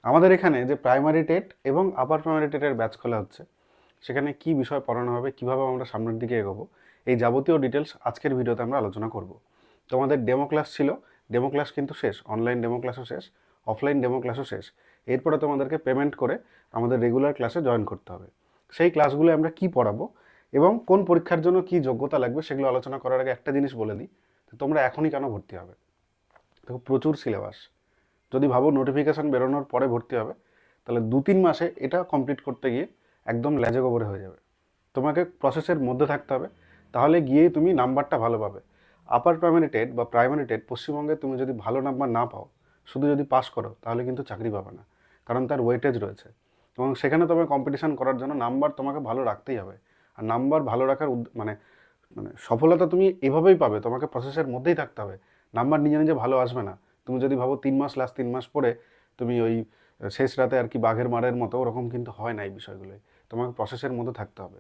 আমাদের এখানে যে প্রাইমারি টেট এবং আপার প্রাইমারি টেটের ব্যাচ খোলা হচ্ছে, সেখানে কি বিষয় পড়ানো হবে, কিভাবে আমরা সামনের দিকে এগোবো, এই যাবতীয় ডিটেলস আজকের ভিডিওতে আমরা আলোচনা করব। তো আমাদের ডেমো ক্লাস ছিল, ডেমো ক্লাস কিন্তু শেষ, অনলাইন ডেমো ক্লাসও শেষ, অফলাইন ডেমো ক্লাসও শেষ। এরপরে তোমাদেরকে পেমেন্ট করে আমাদের রেগুলার ক্লাসে জয়েন করতে হবে। সেই ক্লাসগুলো আমরা কি পড়াবো এবং কোন পরীক্ষার জন্য কি যোগ্যতা লাগবে সেগুলো আলোচনা করার আগে একটা জিনিস বলে দিই, তোমরা এখনই কেন ভর্তি হবে। দেখো, প্রচুর সিলেবাস। যদি ভাবো নোটিফিকেশান বেরোনোর পরে ভর্তি হবে, তাহলে 2-3 মাসে এটা কমপ্লিট করতে গিয়ে একদম লেজে গোবরে হয়ে যাবে। তোমাকে প্রসেসের মধ্যে থাকতে হবে, তাহলে গিয়েই তুমি নাম্বারটা ভালো পাবে। আপার প্রাইমারি টেট বা প্রাইমারি টেট পশ্চিমবঙ্গে তুমি যদি ভালো নাম্বার না পাও, শুধু যদি পাস করো, তাহলে কিন্তু চাকরি পাবে না, কারণ তার ওয়েটেজ রয়েছে। এবং সেখানে তোমার কম্পিটিশান করার জন্য নাম্বার তোমাকে ভালো রাখতেই হবে। আর নাম্বার ভালো রাখার মানে মানে সফলতা তুমি এভাবেই পাবে, তোমাকে প্রসেসের মধ্যেই থাকতে হবে। নাম্বার নিজে নিজে ভালো আসবে না। তুমি যদি ভাবো 3 মাস লাস্ট 3 মাস পরে তুমি ওই শেষ রাতে আর কি বাঘের মারের মতো, ওরকম কিন্তু হয় না এই বিষয়গুলোই। তোমাকে প্রসেসের মধ্যে থাকতে হবে।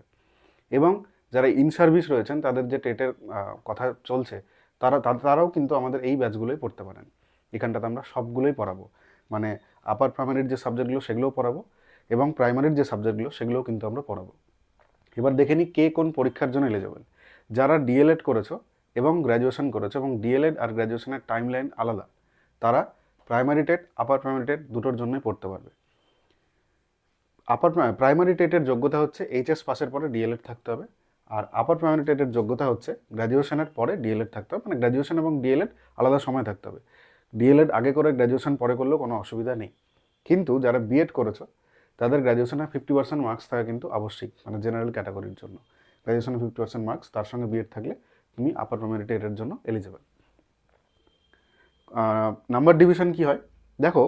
এবং যারা ইন সার্ভিস রয়েছেন, তাদের যে টেটের কথা চলছে, তারাও কিন্তু আমাদের এই ব্যাচগুলোই পড়তে পারেন। এখানটাতে আমরা সবগুলোই পড়াবো, মানে আপার প্রাইমারির যে সাবজেক্টগুলো সেগুলোও পড়াবো, এবং প্রাইমারির যে সাবজেক্টগুলো সেগুলোও কিন্তু আমরা পড়াবো। এবার দেখে নিই কে কোন পরীক্ষার জন্য এলিজেবল। যারা ডিএলএড করেছো এবং গ্র্যাজুয়েশন করেছো, এবং ডিএলএড আর গ্র্যাজুয়েশনের টাইম লাইন আলাদা, তারা primary TET upper primary TET দুটোর জন্যই পড়তে পারবে। প্রাইমারি টেটের যোগ্যতা হচ্ছে এইচএস পাসের পরে ডিএলএড থাকতে হবে, আর আপার প্রাইমারি টেটের যোগ্যতা হচ্ছে গ্র্যাজুয়েশনের পরে ডিএলএড থাকতে হবে। মানে গ্র্যাজুয়েশন এবং ডিএলএড আলাদা সময় থাকতে হবে। ডিএলএড আগে করে গ্র্যাজুয়েশন পরে করলেও কোনো অসুবিধা নেই। কিন্তু যারা বিএড করেছো, তাদের গ্র্যাজুয়েশনের 50% মার্কস থাকা কিন্তু আবশ্যিক, মানে জেনারেল ক্যাটাগরির জন্য। গ্র্যাজুয়েশনের 50% মার্কস, তার সঙ্গে বিএড থাকলে তুমি আপার প্রাইমারি টেটের জন্য এলিজেবল। নাম্বার ডিভিশন কি হয় দেখো,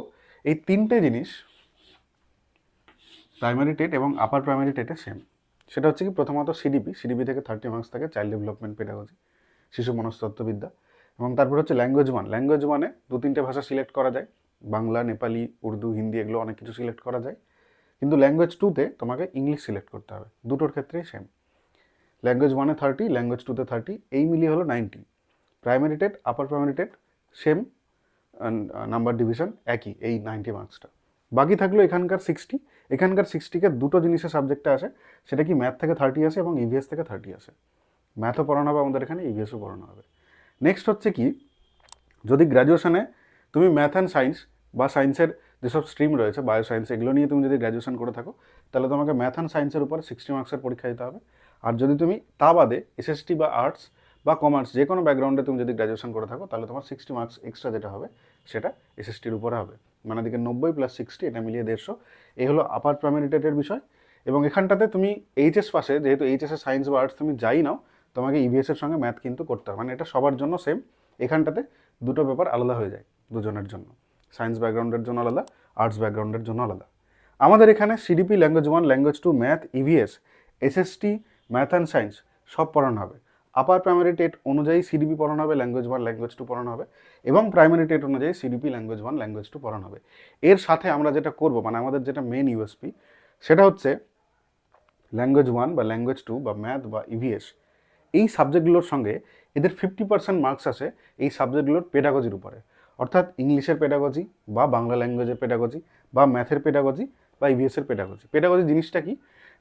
এই তিনটে জিনিস প্রাইমারি টেট এবং আপার প্রাইমারি টেটে সেম। সেটা হচ্ছে কি, প্রথমত সিডিপি থেকে 30 মার্কস থাকে, চাইল্ড ডেভেলপমেন্ট পেডাগজি, শিশু মনস্তত্ত্ববিদ্যা। এবং তারপর হচ্ছে ল্যাঙ্গুয়েজ ওয়ানে 2-3টে ভাষা সিলেক্ট করা যায়, বাংলা, নেপালি, উর্দু, হিন্দি, এগুলো অনেক কিছু সিলেক্ট করা যায়। কিন্তু ল্যাঙ্গুয়েজ 2তে তোমাকে ইংলিশ সিলেক্ট করতে হবে। দুটোর ক্ষেত্রেই সেম, ল্যাঙ্গুয়েজ 1-এ 30, ল্যাঙ্গুয়েজ 2-তে 30, এই মিলিয়ে হলো 90। Primary TET upper primary TET same, number division একই, এই 90 মার্কসটা। বাকি থাকলো এখানকার 60। এখানকার 60কে দুটো জিনিসের সাবজেক্টে আসে, সেটা কি ম্যাথ থেকে 30 আসে এবং ইভিএস থেকে 30 আসে। ম্যাথও পড়ানো হবে আমাদের এখানে, ইভিএসও পড়ানো হবে। নেক্সট হচ্ছে কি, যদি গ্র্যাজুয়েশনে তুমি ম্যাথ অ্যান্ড সায়েন্স বা সায়েন্সের যেসব স্ট্রিম রয়েছে, বায়ো সায়েন্স, এগুলো নিয়ে তুমি যদি গ্র্যাজুয়েশন করে থাকো, তাহলে তোমাকে ম্যাথ অ্যান্ড সায়েন্সের উপর 60 মার্কসের পরীক্ষা দিতে হবে। আর যদি তুমি তা বাদে এসএসটি বা আর্টস বা কমার্স, যে কোনো ব্যাকগ্রাউন্ডে তুমি যদি গ্র্যাজুয়েশন করে থাকো, তাহলে তোমার 60 মার্কস এক্সট্রা যেটা হবে, সেটা এসএসটির উপরে হবে। মানে দিকে 90 + 60, এটা মিলিয়ে 150। এই হলো আপার প্রাইমারি টেটের বিষয়। এবং এখানটাতে তুমি এইচএস পাশে, যেহেতু এইচএসে সায়েন্স বা আর্টস তুমি যাই নাও, তোমাকে ইভিএসের সঙ্গে ম্যাথ কিন্তু করতে হবে। মানে এটা সবার জন্য সেম। এখানটাতে দুটো পেপার আলাদা হয়ে যায় দুজনের জন্য, সায়েন্স ব্যাকগ্রাউন্ডের জন্য আলাদা, আর্টস ব্যাকগ্রাউন্ডের জন্য আলাদা। আমাদের এখানে CDP, language 1, language 2, math, EVS, SST, math and science সব পড়ানো হবে। আপার প্রাইমারি টেট অনুযায়ী সিডিপি পড়ানো হবে, ল্যাঙ্গুয়েজ 1, ল্যাঙ্গুয়েজ 2 পড়ানো হবে, এবং প্রাইমারি টেট অনুযায়ী সিডিপি, ল্যাঙ্গুয়েজ 1, ল্যাঙ্গুয়েজ 2 পড়ানো হবে। এর সাথে আমরা যেটা করব, মানে আমাদের যেটা মেন ইউএসপি, সেটা হচ্ছে ল্যাঙ্গুয়েজ 1 বা ল্যাঙ্গুয়েজ 2 বা ম্যাথ বা ইভিএস, এই সাবজেক্টগুলোর সঙ্গে এদের 50% মার্কস আসে এই সাবজেক্টগুলোর পেডাগজির উপরে। অর্থাৎ ইংলিশের পেডাগজি বা বাংলা ল্যাঙ্গুয়েজের পেডাগজি বা ম্যাথের পেডাগজি বা ইভিএসের পেডাগজি। পেডাগজি জিনিসটা কি,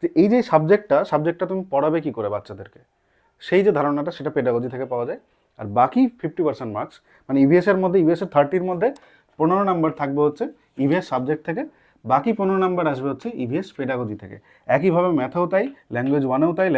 যে এই যে সাবজেক্টটা তুমি পড়াবে কি করে বাচ্চাদেরকে, সেই যে ধারণাটা, সেটা পেডাগজি থেকে পাওয়া যায়। আর বাকি 50% মার্কস, মানে ইভিএসের মধ্যে, ইভিএসের 30-র মধ্যে 15 নাম্বার থাকবে হচ্ছে ইভিএস সাবজেক্ট থেকে, বাকি 15 নাম্বার আসবে হচ্ছে ইভিএস পেডাগজি থেকে। একইভাবে ম্যাথেও তাই, ল্যাঙ্গুয়েজ 1-এও তাই,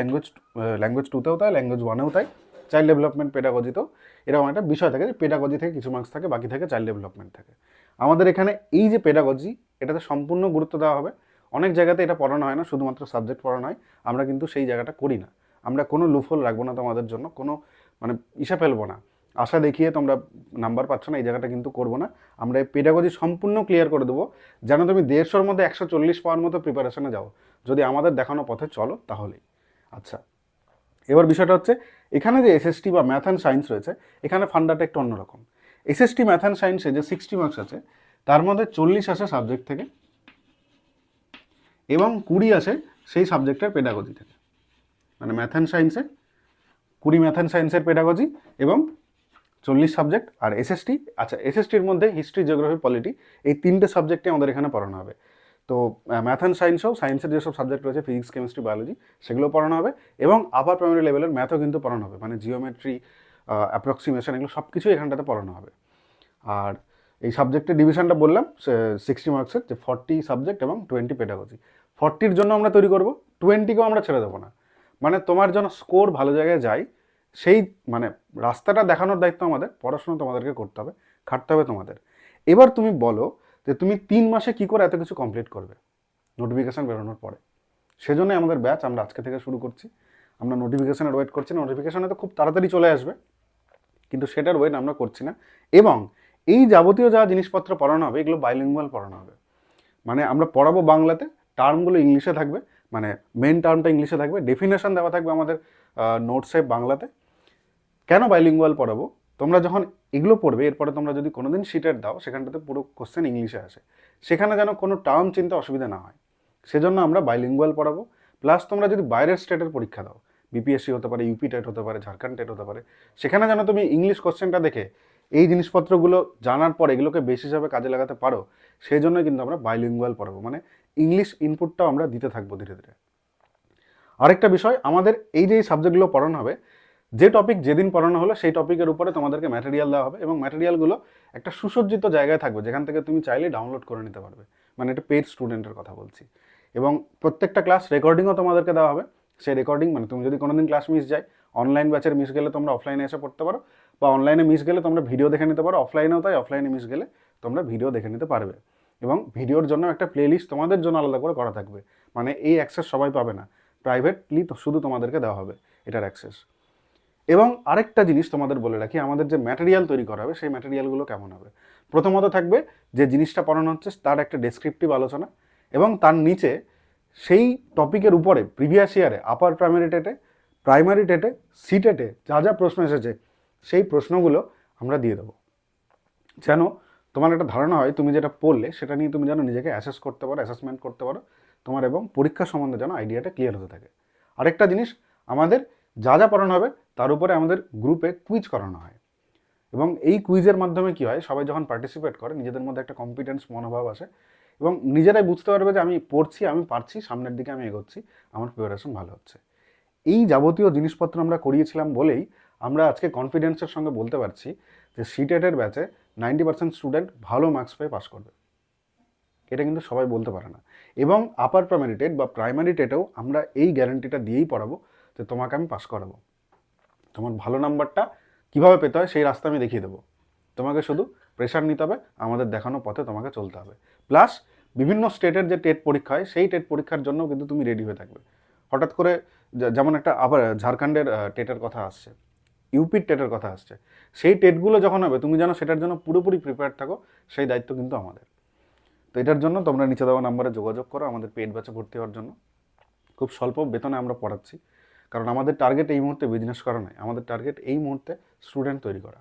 ল্যাঙ্গুয়েজ 2-তেও তাই, ল্যাঙ্গুয়েজ 1-এও তাই, চাইল্ড ডেভেলপমেন্ট পেডাগজিতেও এরকম একটা বিষয় থাকে যে পেডাগজি থেকে কিছু মার্কস থাকে, বাকি থেকে চাইল্ড ডেভেলপমেন্ট থাকে। আমাদের এখানে এই যে পেডাগজি, এটাতে সম্পূর্ণ গুরুত্ব দেওয়া হবে। অনেক জায়গাতে এটা পড়ানো হয় না, শুধুমাত্র সাবজেক্ট পড়ানো হয়, আমরা কিন্তু সেই জায়গাটা করি না। আমরা কোনো লুফল রাখবো না তোমাদের জন্য, কোনো মানে ইসে ফেলবো না, আশা দেখিয়ে তোমরা নাম্বার পাচ্ছ না, এই জায়গাটা কিন্তু করবো না। আমরা এই পেডাগজি সম্পূর্ণ ক্লিয়ার করে দেবো, যেন তুমি 150-র মধ্যে 140 পাওয়ার মতো প্রিপারেশনে যাও, যদি আমাদের দেখানো পথে চলো তাহলেই। আচ্ছা, এবার বিষয়টা হচ্ছে, এখানে যে এসএসটি বা ম্যাথ অ্যান্ড সায়েন্স রয়েছে, এখানে ফান্ডাটা একটু অন্যরকম। এসএসটি ম্যাথ অ্যান্ড সায়েন্সে যে 60 মার্কস আছে, তার মধ্যে 40 আসে সাবজেক্ট থেকে এবং 20 আসে সেই সাবজেক্টের পেডাগজি থেকে। মানে ম্যাথ অ্যান্ড সায়েন্সে 20 ম্যাথ অ্যান্ড সায়েন্সের পেডাগজি এবং 40 সাবজেক্ট। আর এসএসটি, আচ্ছা এসএসটির মধ্যে হিস্ট্রি, জিওগ্রাফি, পলিটি এই 3টে সাবজেক্টে আমাদের এখানে পড়ানো হবে। তো ম্যাথ অ্যান্ড সায়েন্সও, সায়েন্সের যেসব সাবজেক্ট রয়েছে ফিজিক্স, কেমিস্ট্রি, বায়োলজি, সেগুলো পড়ানো হবে। এবং আপার প্রাইমারি লেভেলের ম্যাথও কিন্তু পড়ানো হবে, মানে জিওমেট্রি, অ্যাপ্রক্সিমেশন, এগুলো সব কিছুই এখানটাতে পড়ানো হবে। আর এই সাবজেক্টের ডিভিশনটা বললাম 60 মার্কসের, যে 40 সাবজেক্ট এবং 20 পেডাগজি। 40-র জন্য আমরা তৈরি করব, 20কেও আমরা ছেড়ে দেবো না। মানে তোমার যেন স্কোর ভালো জায়গায় যায়, সেই মানে রাস্তাটা দেখানোর দায়িত্ব আমাদের। পড়াশোনা তোমাদেরকে করতে হবে, খাটতে হবে তোমাদের। এবার তুমি বলো যে তুমি 3 মাসে কি করে এত কিছু কমপ্লিট করবে নোটিফিকেশান বেরোনোর পরে। সেজন্যই আমাদের ব্যাচ আমরা আজকে থেকে শুরু করছি। আমরা নোটিফিকেশানের ওয়েট করছি না, নোটিফিকেশানে তো খুব তাড়াতাড়ি চলে আসবে, কিন্তু সেটার ওয়েট আমরা করছি না। এবং এই যাবতীয় যা জিনিসপত্র পড়ানো হবে এগুলো বাইলিঙ্গুয়াল পড়ানো হবে। মানে আমরা পড়াবো বাংলাতে, টার্মগুলো ইংলিশে থাকবে, মানে মেন টার্মটা ইংলিশে থাকবে, ডেফিনেশন দেওয়া থাকবে আমাদের নোটসে বাংলাতে। কেন বাইলিঙ্গুয়াল পড়াবো? তোমরা যখন এগুলো পড়বে, এরপরে তোমরা যদি কোনোদিন সিটেট দাও, সেখানটাতে পুরো কোশ্চেন ইংলিশে আসে, সেখানে যেন কোনো টার্ম চিনতে অসুবিধা না হয়, সেজন্য আমরা বাইলিঙ্গুয়াল পড়াবো। প্লাস তোমরা যদি বাইরের স্টেটের পরীক্ষা দাও, বিপিএসসি হতে পারে, ইউপি টেট হতে পারে, ঝাড়খণ্ড টেট হতে পারে, সেখানে যেন তুমি ইংলিশ কোশ্চেনটা দেখে এই জিনিসপত্রগুলো জানার পর এগুলোকে বেশ হিসাবে কাজে লাগাতে পারো, সেই জন্যই কিন্তু আমরা বাইলিঙ্গুয়াল পড়াবো, মানে ইংলিশ ইনপুটটাও আমরা দিতে থাকবো ধীরে ধীরে। আরেকটা বিষয়, আমাদের এই যে সাবজেক্টগুলো পড়ানো হবে, যে টপিক যেদিন পড়ানো হলো সেই টপিকের উপরে তোমাদেরকে ম্যাটেরিয়াল দেওয়া হবে, এবং ম্যাটেরিয়ালগুলো একটা সুসজ্জিত জায়গায় থাকবে, যেখান থেকে তুমি চাইলে ডাউনলোড করে নিতে পারবে। মানে এটা পেইড স্টুডেন্টের কথা বলছি। এবং প্রত্যেকটা ক্লাস রেকর্ডিংও তোমাদেরকে দেওয়া হবে। সেই রেকর্ডিং, মানে তুমি যদি কোনোদিন ক্লাস মিস যায়, অনলাইন ব্যাচের মিস গেলে তোমরা অফলাইনে এসে পড়তে পারো, বা অনলাইনে মিস গেলে তোমরা ভিডিও দেখে নিতে পারো, অফলাইনেও তাই, অফলাইনে মিস গেলে তোমরা ভিডিও দেখে নিতে পারবে। এবং ভিডিওর জন্য একটা প্লেলিস্ট তোমাদের জন্য আলাদা করে করা থাকবে, মানে এই অ্যাক্সেস সবাই পাবে না, প্রাইভেটলি তো শুধু তোমাদেরকে দেওয়া হবে এটার অ্যাক্সেস। এবং আরেকটা জিনিস তোমাদের বলে রাখি, আমাদের যে ম্যাটেরিয়াল তৈরি করা হবে সেই ম্যাটেরিয়ালগুলো কেমন হবে। প্রথমত থাকবে যে জিনিসটা পড়ানো হচ্ছে তার একটা ডেসক্রিপটিভ আলোচনা, এবং তার নিচে সেই টপিকের উপরে প্রিভিয়াস ইয়ারে আপার প্রাইমারি টেটে, সিটেটে যা যা প্রশ্ন এসেছে সেই প্রশ্নগুলো আমরা দিয়ে দেবো, যেন তোমার একটা ধারণা হয় তুমি যেটা পড়লে সেটা নিয়ে তুমি যেন নিজেকে অ্যাসেস করতে পারো, অ্যাসেসমেন্ট করতে পারো তোমার, এবং পরীক্ষা সম্বন্ধে যেন আইডিয়াটা ক্লিয়ার হতে থাকে। আরেকটা জিনিস, আমাদের যা যা পড়ানো হবে তার উপরে আমাদের গ্রুপে কুইজ করানো হয়, এবং এই কুইজের মাধ্যমে কী হয়, সবাই যখন পার্টিসিপেট করে নিজেদের মধ্যে একটা কনফিডেন্স মনোভাব আসে, এবং নিজেরাই বুঝতে পারবে যে আমি পড়ছি, আমি পারছি, সামনের দিকে আমি এগোচ্ছি, আমার প্রিপারেশন ভালো হচ্ছে। এই যাবতীয় জিনিসপত্র আমরা করিয়েছিলাম বলেই আমরা আজকে কনফিডেন্সের সঙ্গে বলতে পারছি যে সিটেটের ব্যাচে 90% স্টুডেন্ট ভালো মার্কস পেয়ে পাস করবে। এটা কিন্তু সবাই বলতে পারে না। এবং আপার প্রাইমারি টেট বা প্রাইমারি টেটেও আমরা এই গ্যারান্টিটা দিয়েই পড়াবো যে তোমাকে আমি পাস করাবো। তোমার ভালো নাম্বারটা কীভাবে পেতে হয় সেই রাস্তা আমি দেখিয়ে দেবো, তোমাকে শুধু প্রেশার নিতে হবে, আমাদের দেখানো পথে তোমাকে চলতে হবে। প্লাস বিভিন্ন স্টেটের যে টেট পরীক্ষা হয় সেই টেট পরীক্ষার জন্যও কিন্তু তুমি রেডি হয়ে থাকবে। হঠাৎ করে যেমন একটা আবার ঝাড়খণ্ডের টেটের কথা আসছে, ইউপির টেটের কথা আসছে, সেই টেটগুলো যখন হবে তুমি যেন সেটার জন্য পুরোপুরি প্রিপেয়ার থাকো, সেই দায়িত্ব কিন্তু আমাদের। তো এটার জন্য তোমরা নিচে দেওয়া নাম্বারে যোগাযোগ করো আমাদের পেইড ব্যাচে ভর্তি হওয়ার জন্য। খুব স্বল্প বেতনে আমরা পড়াচ্ছি, কারণ আমাদের টার্গেট এই মুহূর্তে বিজনেস করা নয়, আমাদের টার্গেট এই মুহূর্তে স্টুডেন্ট তৈরি করা।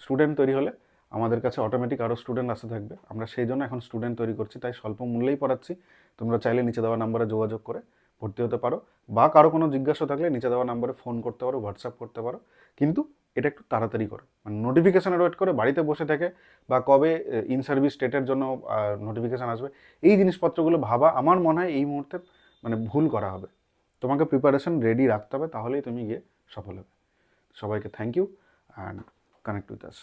স্টুডেন্ট তৈরি হলে আমাদের কাছে অটোমেটিক আরও স্টুডেন্ট আসতে থাকবে, আমরা সেই জন্য এখন স্টুডেন্ট তৈরি করছি, তাই স্বল্প মূল্যেই পড়াচ্ছি। তোমরা চাইলে নিচে দেওয়া নাম্বারে যোগাযোগ করে ভর্তি হতে পারো, বা কারো কোনো জিজ্ঞাসা থাকলে নিচে দেওয়া নাম্বারে ফোন করতে পারো, হোয়াটসঅ্যাপ করতে পারো। কিন্তু এটা একটু তাড়াতাড়ি করো, মানে নোটিফিকেশানের ওয়েট করে বাড়িতে বসে থেকে বা কবে ইন সার্ভিস স্টেটের জন্য নোটিফিকেশান আসবে এই জিনিসপত্রগুলো ভাবা আমার মনে হয় এই মুহূর্তে মানে ভুল করা হবে। তোমাকে প্রিপারেশন রেডি রাখতে হবে, তাহলেই তুমি গিয়ে সফল হবে। সবাইকে thank you and connect with us.